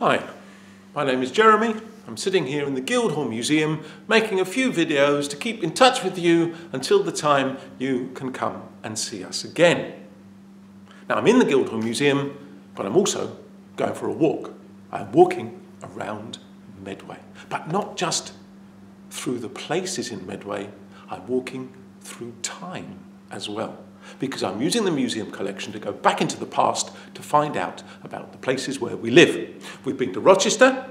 Hi, my name is Jeremy. I'm sitting here in the Guildhall Museum making a few videos to keep in touch with you until the time you can come and see us again. Now, I'm in the Guildhall Museum, but I'm also going for a walk. I'm walking around Medway, but not just through the places in Medway, I'm walking through time as well, because I'm using the museum collection to go back into the past to find out about the places where we live. We've been to Rochester,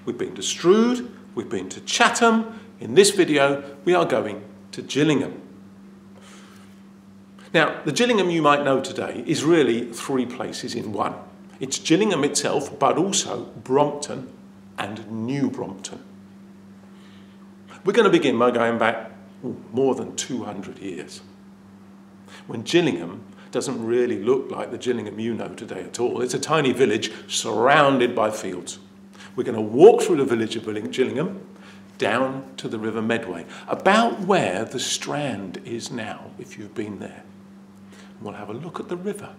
we've been to Strood, we've been to Chatham. In this video, we are going to Gillingham. Now, the Gillingham you might know today is really three places in one. It's Gillingham itself, but also Brompton and New Brompton. We're going to begin by going back more than 200 years, when Gillingham doesn't really look like the Gillingham you know today at all. It's a tiny village surrounded by fields. We're going to walk through the village of Gillingham down to the River Medway, about where the Strand is now, if you've been there. We'll have a look at the river.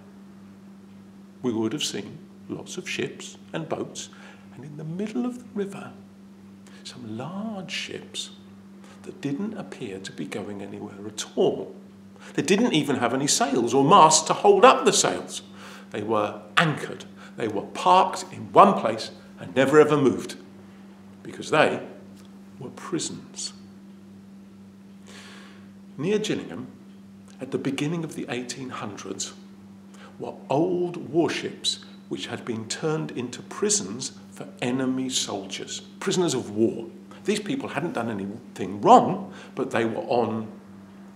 We would have seen lots of ships and boats, and in the middle of the river, some large ships that didn't appear to be going anywhere at all. They didn't even have any sails or masts to hold up the sails. They were anchored. They were parked in one place and never ever moved, because they were prisons. Near Gillingham, at the beginning of the 1800s, were old warships which had been turned into prisons for enemy soldiers, prisoners of war. These people hadn't done anything wrong, but they were on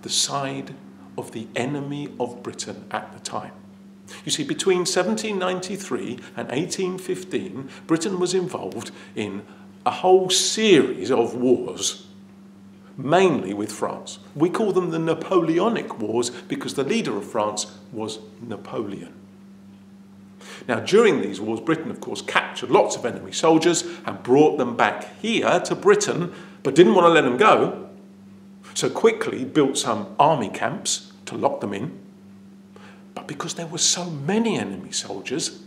the side of the enemy of Britain at the time. You see, between 1793 and 1815, Britain was involved in a whole series of wars, mainly with France. We call them the Napoleonic Wars because the leader of France was Napoleon. Now, during these wars, Britain, of course, captured lots of enemy soldiers and brought them back here to Britain, but didn't want to let them go, so quickly built some army camps to lock them in. But because there were so many enemy soldiers,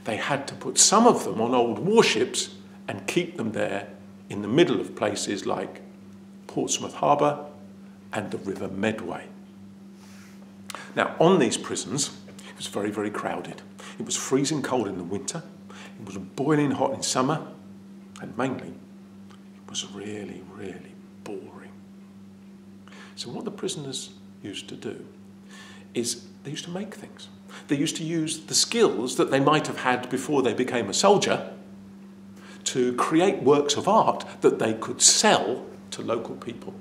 they had to put some of them on old warships and keep them there in the middle of places like Portsmouth Harbour and the River Medway. Now, on these prisons, it was very, very crowded. It was freezing cold in the winter, it was boiling hot in summer, and mainly, it was really, really boring. So what the prisoners used to do is they used to make things. They used to use the skills that they might have had before they became a soldier to create works of art that they could sell to local people.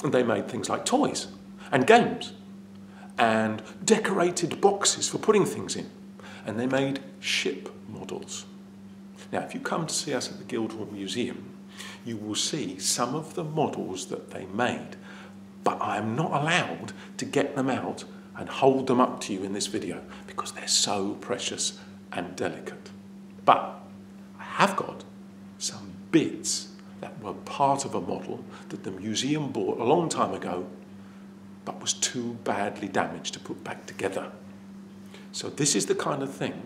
And they made things like toys and games and decorated boxes for putting things in. And they made ship models. Now, if you come to see us at the Guildhall Museum, you will see some of the models that they made, but I am not allowed to get them out and hold them up to you in this video because they're so precious and delicate. But I have got some bits that were part of a model that the museum bought a long time ago, but was too badly damaged to put back together. So this is the kind of thing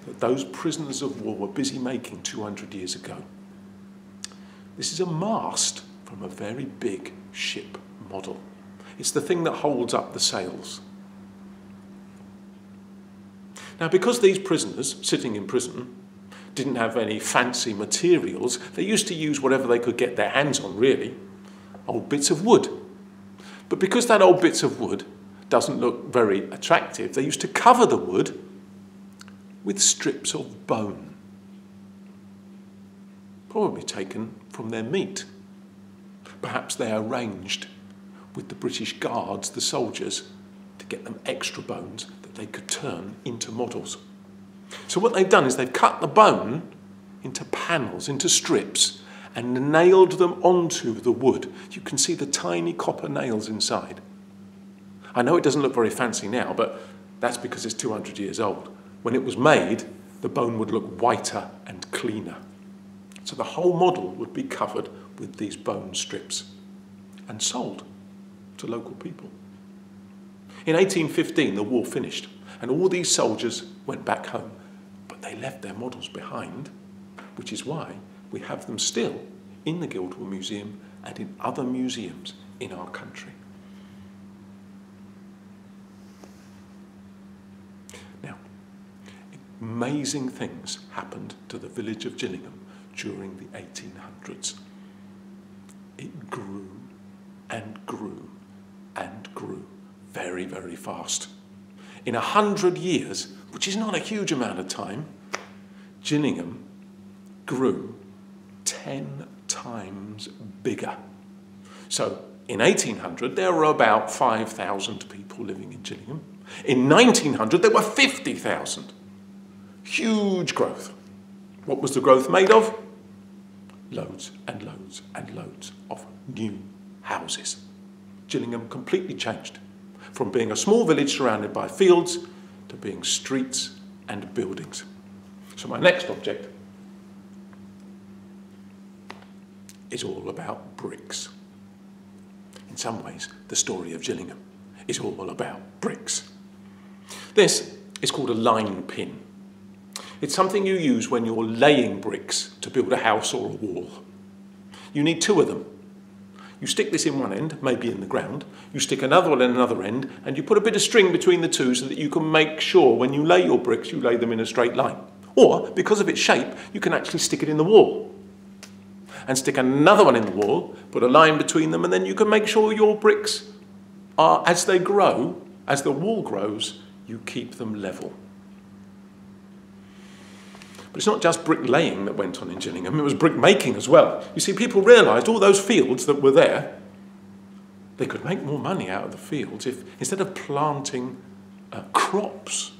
that those prisoners of war were busy making 200 years ago. This is a mast from a very big ship model. It's the thing that holds up the sails. Now, because these prisoners sitting in prison didn't have any fancy materials, they used to use whatever they could get their hands on, really, old bits of wood. But because that old bits of wood doesn't look very attractive, they used to cover the wood with strips of bone, probably taken from their meat. Perhaps they arranged with the British guards, the soldiers, to get them extra bones that they could turn into models. So what they've done is they've cut the bone into panels, into strips, and nailed them onto the wood. You can see the tiny copper nails inside. I know it doesn't look very fancy now, but that's because it's 200 years old. When it was made, the bone would look whiter and cleaner. So the whole model would be covered with these bone strips and sold to local people. In 1815, the war finished, and all these soldiers went back home. But But they left their models behind, which is why we have them still in the Guildhall Museum and in other museums in our country. Now, amazing things happened to the village of Gillingham during the 1800s. It grew and grew and grew very, very fast. In 100 years, which is not a huge amount of time, Gillingham grew 10 times bigger. So in 1800, there were about 5,000 people living in Gillingham. In 1900, there were 50,000. Huge growth. What was the growth made of? Loads and loads and loads of new houses. Gillingham completely changed from being a small village surrounded by fields to being streets and buildings. So my next object is all about bricks. In some ways, the story of Gillingham is all about bricks. This is called a line pin. It's something you use when you're laying bricks to build a house or a wall. You need two of them. You stick this in one end, maybe in the ground, you stick another one in another end, and you put a bit of string between the two so that you can make sure when you lay your bricks, you lay them in a straight line. Or, because of its shape, you can actually stick it in the wall. And stick another one in the wall, put a line between them, and then you can make sure your bricks are, as they grow, as the wall grows, you keep them level. But it's not just bricklaying that went on in Gillingham, it was brick making as well. You see, people realised all those fields that were there, they could make more money out of the fields if, instead of planting crops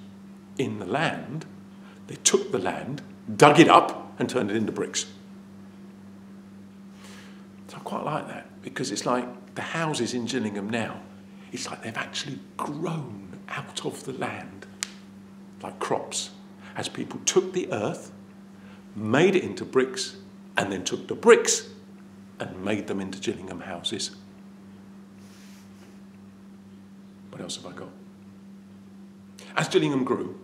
in the land, they took the land, dug it up, and turned it into bricks. So I quite like that, because it's like the houses in Gillingham now, it's like they've actually grown out of the land, like crops, as people took the earth, made it into bricks, and then took the bricks and made them into Gillingham houses. What else have I got? As Gillingham grew,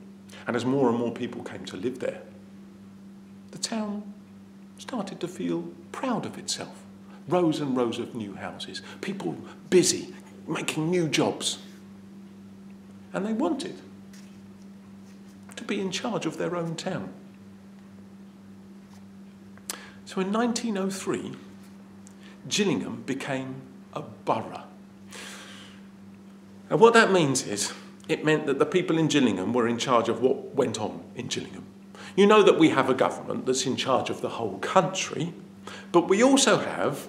and as more and more people came to live there, the town started to feel proud of itself. Rows and rows of new houses, people busy, making new jobs. And they wanted to be in charge of their own town. So in 1903, Gillingham became a borough. And what that means is, it meant that the people in Gillingham were in charge of what went on in Gillingham. You know that we have a government that's in charge of the whole country, but we also have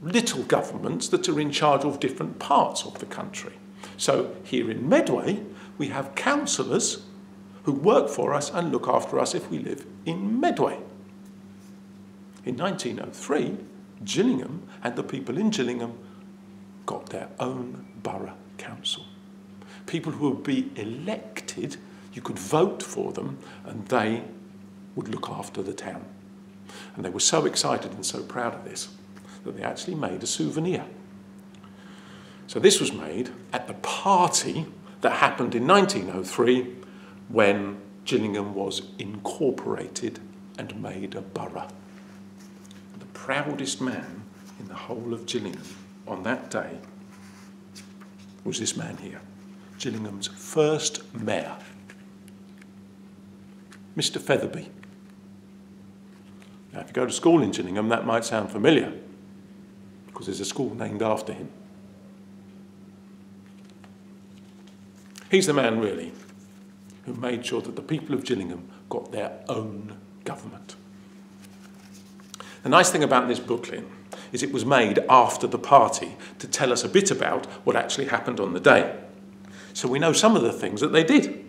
little governments that are in charge of different parts of the country. So here in Medway, we have councillors who work for us and look after us if we live in Medway. In 1903, Gillingham and the people in Gillingham got their own borough council. People who would be elected, you could vote for them, and they would look after the town. And they were so excited and so proud of this that they actually made a souvenir. So this was made at the party that happened in 1903 when Gillingham was incorporated and made a borough. The proudest man in the whole of Gillingham on that day was this man here, Gillingham's first mayor, Mr. Featherby. Now, if you go to school in Gillingham, that might sound familiar, because there's a school named after him. He's the man, really, who made sure that the people of Gillingham got their own government. The nice thing about this booklet is it was made after the party to tell us a bit about what actually happened on the day. So we know some of the things that they did.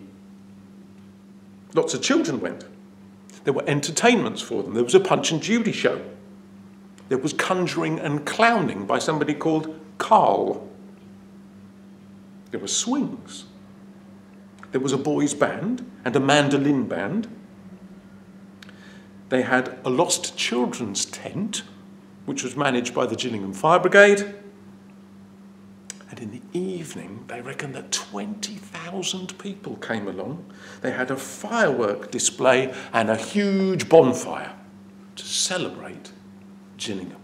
Lots of children went. There were entertainments for them. There was a Punch and Judy show. There was conjuring and clowning by somebody called Carl. There were swings. There was a boys' band and a mandolin band. They had a lost children's tent, which was managed by the Gillingham Fire Brigade. And in the evening, they reckon that 20,000 people came along. They had a firework display and a huge bonfire to celebrate Gillingham.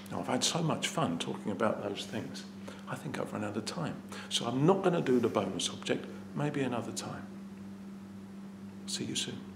Now, I've had so much fun talking about those things. I think I've run out of time. So I'm not going to do the bonus object, maybe another time. See you soon.